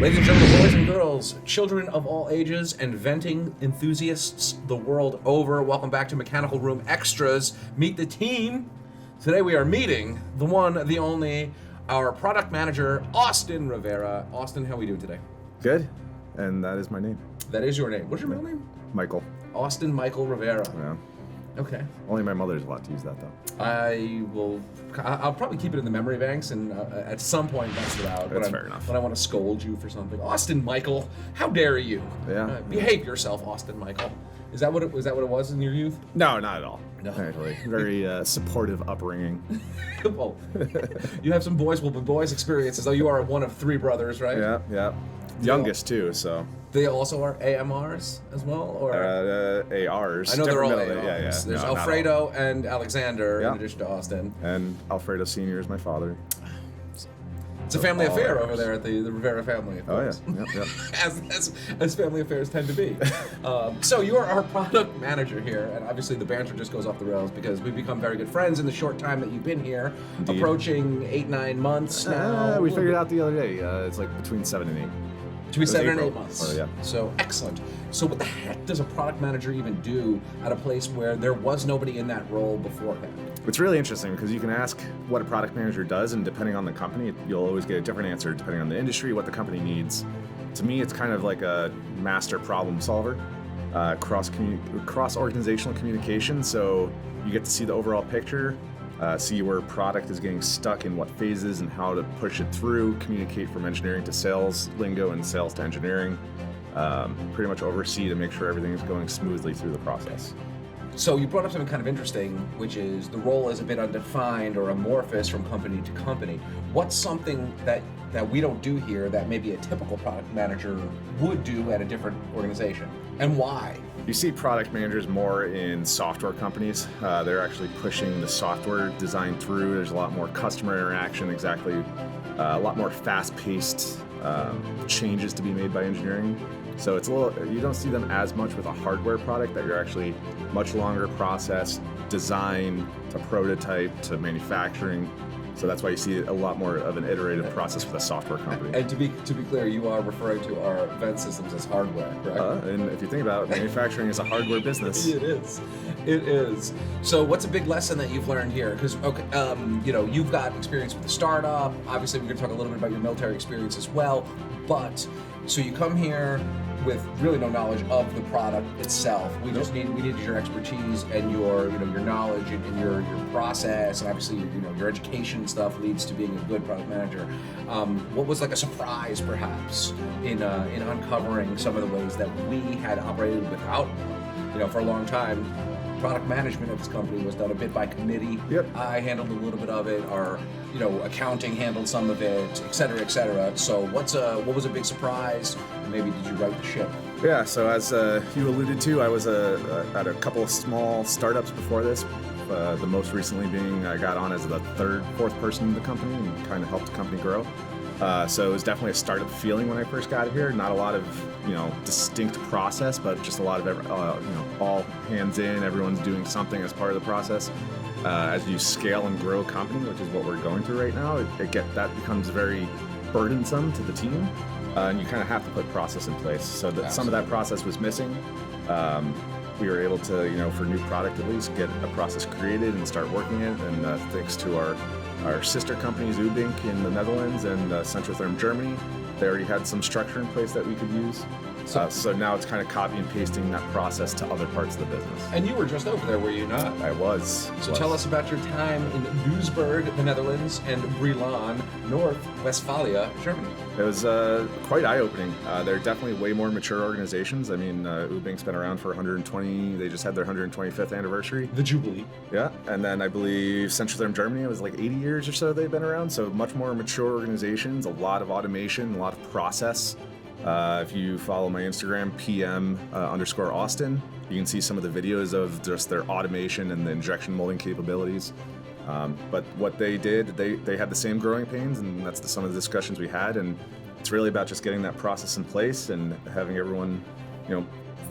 Ladies and gentlemen, boys and girls, children of all ages, and venting enthusiasts the world over, welcome back to Mechanical Room Extras. Meet the team. Today we are meeting the one, the only, our product manager, Austin Rivera. Austin, how are we doing today? Good, and that is my name. That is your name. What's your middle name? Michael. Austin Michael Rivera. Yeah. Okay. Only my mother's allowed to use that, though. I'll probably keep it in the memory banks and at some point bust it out. That's fair enough. When I want to scold you for something. Austin Michael, how dare you? Yeah. Behave yourself, Austin Michael. Is that what it was in your youth? No, not at all. No. Actually, very supportive upbringing. Well, you have some boys experiences, though you are one of three brothers, right? Yeah. Youngest, too, so. They also are AMRs as well, or ARs. I know they're all ARs. Yeah. There's no, Alfredo and Alexander in addition to Austin. And Alfredo Sr. is my father. It's a family affair over there at the Rivera family. Oh yeah. Yep. as family affairs tend to be. So you are our product manager here, and obviously the banter just goes off the rails because we've become very good friends in the short time that you've been here. Indeed. Approaching 8-9 months now. We figured out the other day. It's like between 7 and 8. Between 7 and 8 months. Oh, yeah. So excellent. So what the heck does a product manager even do at a place where there was nobody in that role beforehand? It's really interesting because you can ask what a product manager does, and depending on the company, you'll always get a different answer depending on the industry, what the company needs. To me, it's kind of like a master problem solver, cross-organizational communication, so you get to see the overall picture, see where product is getting stuck in what phases and how to push it through, communicate from engineering to sales lingo and sales to engineering, pretty much oversee to make sure everything is going smoothly through the process. So you brought up something kind of interesting, which is the role is a bit undefined or amorphous from company to company. What's something that we don't do here that maybe a typical product manager would do at a different organization, and why? You see product managers more in software companies. They're actually pushing the software design through. There's a lot more customer interaction, a lot more fast-paced changes to be made by engineering. So it's you don't see them as much with a hardware product that you're actually much longer process, design to prototype to manufacturing. So that's why you see a lot more of an iterative process with a software company. And to be clear, you are referring to our vent systems as hardware, correct? And if you think about it, manufacturing is a hardware business. It is. So what's a big lesson that you've learned here? Because you've got experience with the startup. Obviously, we're going to talk a little bit about your military experience as well. But so you come here with really no knowledge of the product itself. We needed your expertise and your knowledge and your process, and obviously your education stuff leads to being a good product manager. What was like a surprise perhaps in uncovering some of the ways that we had operated without, for a long time. Product management of this company was done a bit by committee. Yep. I handled a little bit of it. Our, accounting handled some of it, et cetera, et cetera. So what was a big surprise? And maybe did you right the ship? Yeah, so as you alluded to, I was at a couple of small startups before this. The most recently being I got on as the fourth person in the company and kind of helped the company grow. So it was definitely a startup feeling when I first got here. Not a lot of distinct process, but just a lot of all hands in. Everyone's doing something as part of the process. As you scale and grow a company, which is what we're going through right now, that becomes very burdensome to the team, and you kind of have to put process in place. So that some of that process was missing. We were able to, for new product at least, get a process created and start working it. And thanks to our sister companies, Ubink in the Netherlands and Centrotherm Germany, they already had some structure in place that we could use. So now it's kind of copy and pasting that process to other parts of the business. And you were just over there, were you not? I was. So tell us about your time in Duisburg, the Netherlands, and Brilon, North Westphalia, Germany. It was quite eye-opening. They're definitely way more mature organizations. I mean, Ubink's been around for 120. They just had their 125th anniversary. The Jubilee. Yeah, and then I believe Centrotherm Germany, it was like 80 years or so they've been around. So much more mature organizations, a lot of automation, a lot of process. If you follow my Instagram, PM_Austin, you can see some of the videos of just their automation and the injection molding capabilities. But what they did, they had the same growing pains, and that's some of the discussions we had. And it's really about just getting that process in place and having everyone,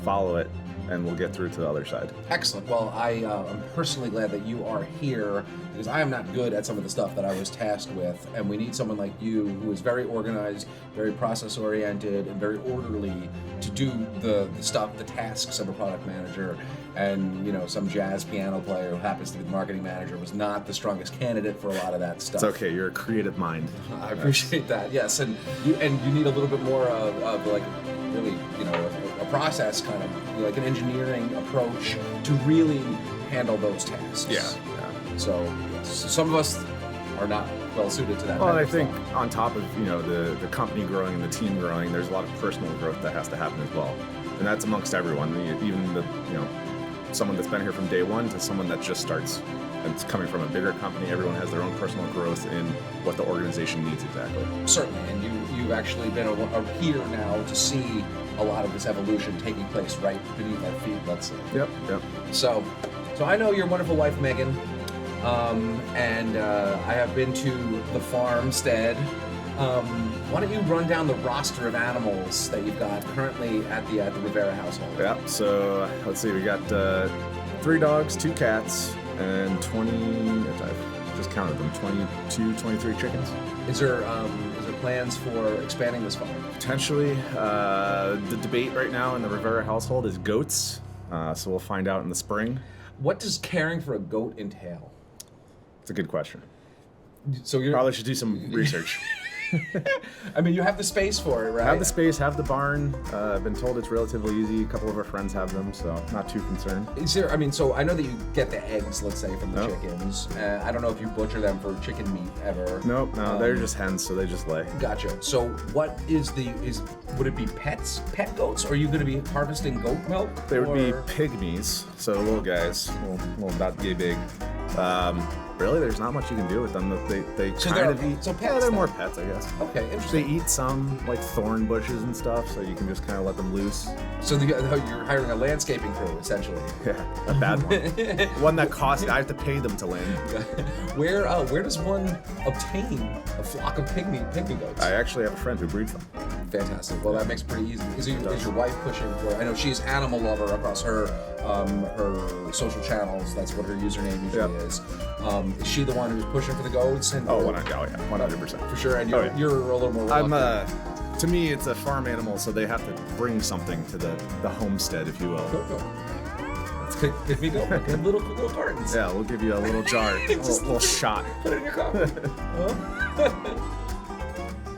follow it. and we'll get through to the other side. Excellent. Well, I'm personally glad that you are here because I am not good at some of the stuff that I was tasked with, and we need someone like you who is very organized, very process-oriented, and very orderly to do the stuff, the tasks of a product manager. And, you know, some jazz piano player who happens to be the marketing manager was not the strongest candidate for a lot of that stuff. It's okay. You're a creative mind. I appreciate that. Yes, and you need a little bit more of like really, you know, a process kind of, you know, like an engineering approach to really handle those tasks. Yeah. So, yes, so some of us are not well suited to that. Well, kind I of think stuff. on top of, you know, the company growing and the team growing, there's a lot of personal growth that has to happen as well, and that's amongst everyone. Even the, you know, someone that's been here from day one to someone that just starts and it's coming from a bigger company. Everyone has their own personal growth in what the organization needs exactly. Certainly, and you've actually been here now to see a lot of this evolution taking place right beneath our feet, let's say. Yep. So I know your wonderful wife, Megan, and I have been to the farmstead. Why don't you run down the roster of animals that you've got currently at the Rivera household? Yeah. So let's see. We got 3 dogs, 2 cats, and 20. I just counted them. 22, 23 chickens. Is there plans for expanding this farm? Potentially. The debate right now in the Rivera household is goats. So we'll find out in the spring. What does caring for a goat entail? It's a good question. So you Probably should do some research. I mean, you have the space for it, right? Have the space, have the barn. I've been told it's relatively easy. A couple of our friends have them, so not too concerned. Is there? I mean, so I know that you get the eggs, let's say, from the Yep. chickens. I don't know if you butcher them for chicken meat ever. Nope, no, they're just hens, so they just lay. Gotcha. So what would it be pet goats, or are you going to be harvesting goat milk? They would be or- pygmies, so little guys, little about yay big. Really, there's not much you can do with them. They So kind they're- of eat. so pets yeah, they're then. more pets, I guess. Okay, They interesting. eat some like thorn bushes and stuff, so you can just kind of let them loose. So you're hiring a landscaping crew, essentially. Yeah, a bad one. One that costs. I have to pay them to land. Where does one obtain a flock of pygmy goats? I actually have a friend who breeds them. Fantastic. Well, that makes it pretty easy. Is your wife pushing for? I know she's animal lover across her social channels. That's what her username usually Yep. is. Is she the one who's pushing for the goats? And Oh, 100%. for sure. And Oh, yeah. you're a little more. I'm reluctant. to me, it's a farm animal, so they have to bring something to the homestead, if you will. Go. If we go, little cartons. Yeah, we'll give you a little jar, a little shot. Put it in your coffee.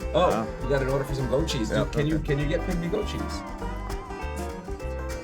You got an order for some goat cheese. Yeah, Can you get pygmy goat cheese?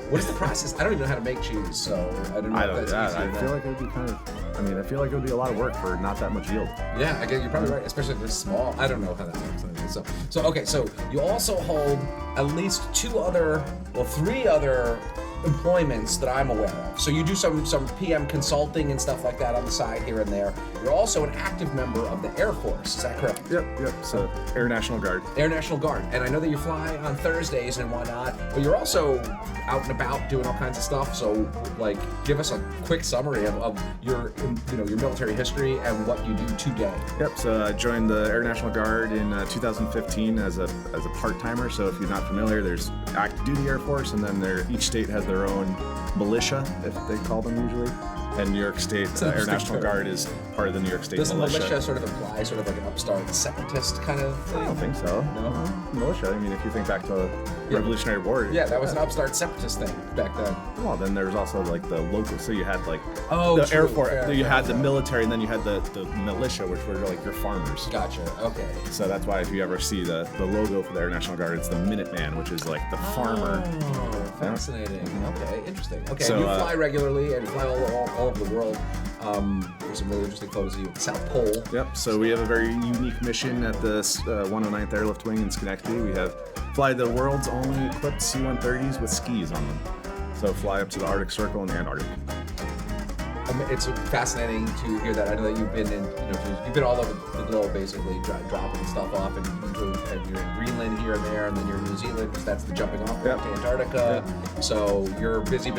What is the process? I don't even know how to make cheese, so I don't know. I if don't. that's Yeah, easy I or feel not. like it would be kind of. I mean, I feel like it would be a lot of work for not that much yield. Yeah, I guess you're probably right, especially if they're small. I don't know how that works. Anyway. So you also hold at least 3 other employments that I'm aware of. So you do some PM consulting and stuff like that on the side here and there. You're also an active member of the Air Force. Is that correct? Yep. So Air National Guard. Air National Guard. And I know that you fly on Thursdays and whatnot, but you're also out and about doing all kinds of stuff. So, like, give us a quick summary of your military history and what you do today. Yep. So I joined the Air National Guard in 2015 as a part-timer. So if you're not familiar, there's active duty Air Force, and then each state has their own militia, if they call them usually. And New York State Air interesting National term. Guard is part of the New York State Doesn't militia. militia sort of imply sort of like an upstart separatist kind of thing? I don't think so. No? Militia. I mean, if you think back to the Revolutionary War. Yeah, that was an upstart separatist thing back then. Well, then there was also like the local. So you had like Oh, the true, Air Force. fair, You fair, had the fair. military, and then you had the militia, which were like your farmers. Gotcha. Okay. So that's why if you ever see the logo for the Air National Guard, it's the Minuteman, which is like the farmer. Oh, fascinating. Okay, interesting. Okay, So, and you fly regularly and you fly all over the world. There's some really interesting photos of you at the South Pole. Yep. So we have a very unique mission at the 109th Airlift Wing in Schenectady. We fly the world's only equipped C-130s with skis on them. So fly up to the Arctic Circle and the Antarctic. It's fascinating to hear that. I know that you've been you've been all over the globe basically, dropping stuff off, and you're in Greenland here and there, and then you're in New Zealand because that's the jumping off point to Antarctica. So you're busy,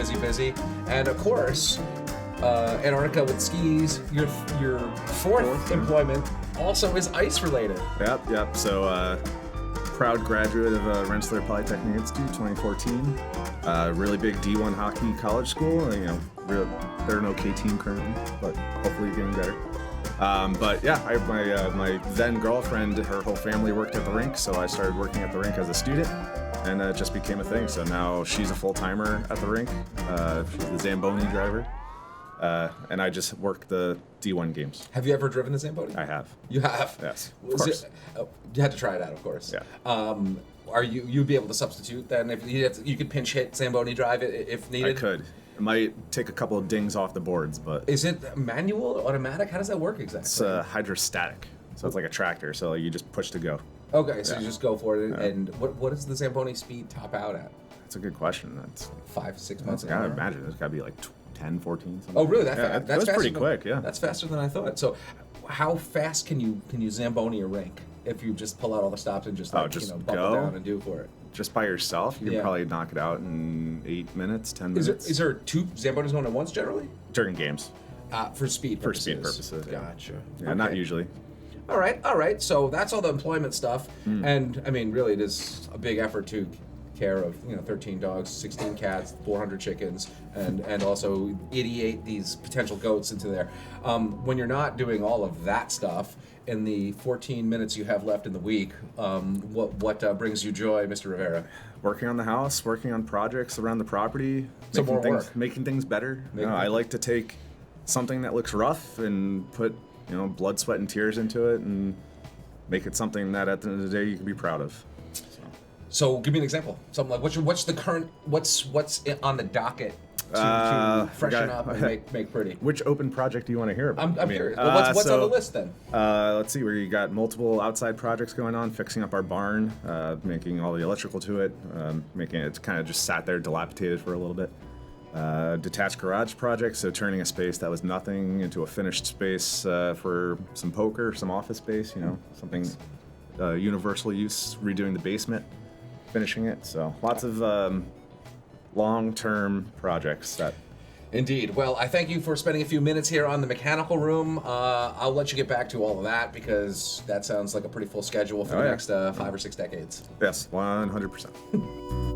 and of course, Antarctica with skis. Your fourth employment also is ice related. Yep. So proud graduate of Rensselaer Polytechnic Institute 2014. Really big D1 hockey college school. There are no K team currently, but hopefully getting better. But yeah, my then girlfriend, her whole family worked at the rink, so I started working at the rink as a student, and it just became a thing. So now she's a full-timer at the rink. She's the Zamboni driver. And I just work the D1 games. Have you ever driven the Zamboni? I have. You have? Yes, of Was course. You had to try it out, of course. Yeah. Are you'd be able to substitute then if you could pinch hit Zamboni drive it if needed? I could. It might take a couple of dings off the boards, but Is it manual, automatic? How does that work exactly? it's hydrostatic. So it's like a tractor, so you just push to go. Okay, so Yeah. you just go for it. Yeah. And what does the Zamboni speed top out at? That's a good question. That's 5-6 I months an gotta hour? imagine it's gotta be like 10, 14. Something. Oh, really? Yeah, That's that was faster pretty than- quick. Yeah. That's faster than I thought. So, how fast can you Zamboni a rink if you just pull out all the stops and just Just buckle go? down and do for it? Just by yourself, you can Yeah. probably knock it out in 8 minutes, 10 Is minutes. there two Zambonis going at once generally? During games. For speed For purposes. speed purposes, yeah. Gotcha. Yeah, not Okay. usually. All right. So that's all the employment stuff, Hmm. and I mean, really, it is a big effort to care of 13 dogs, 16 cats, 400 chickens, and also ideate these potential goats into there. When you're not doing all of that stuff in the 14 minutes you have left in the week, what brings you joy, Mr. Rivera? Working on the house, working on projects around the property, So making more things work. making things better. Making I things- like to take something that looks rough and put blood, sweat, and tears into it, and make it something that at the end of the day you can be proud of. So give me an example. Something like what's the current what's on the docket to freshen forgot- up and make pretty. Which open project do you want to hear about? I'm curious. Well, what's on the list then? Let's see, we got multiple outside projects going on, fixing up our barn, making all the electrical to it, making it kind of just sat there dilapidated for a little bit. Detached garage project, so turning a space that was nothing into a finished space for some poker, some office space, something universal use, redoing the basement, finishing it. So lots of long-term projects that Indeed. Well, I thank you for spending a few minutes here on the mechanical room. I'll let you get back to all of that because that sounds like a pretty full schedule for the yeah. next 5 or 6 decades. yes, 100%.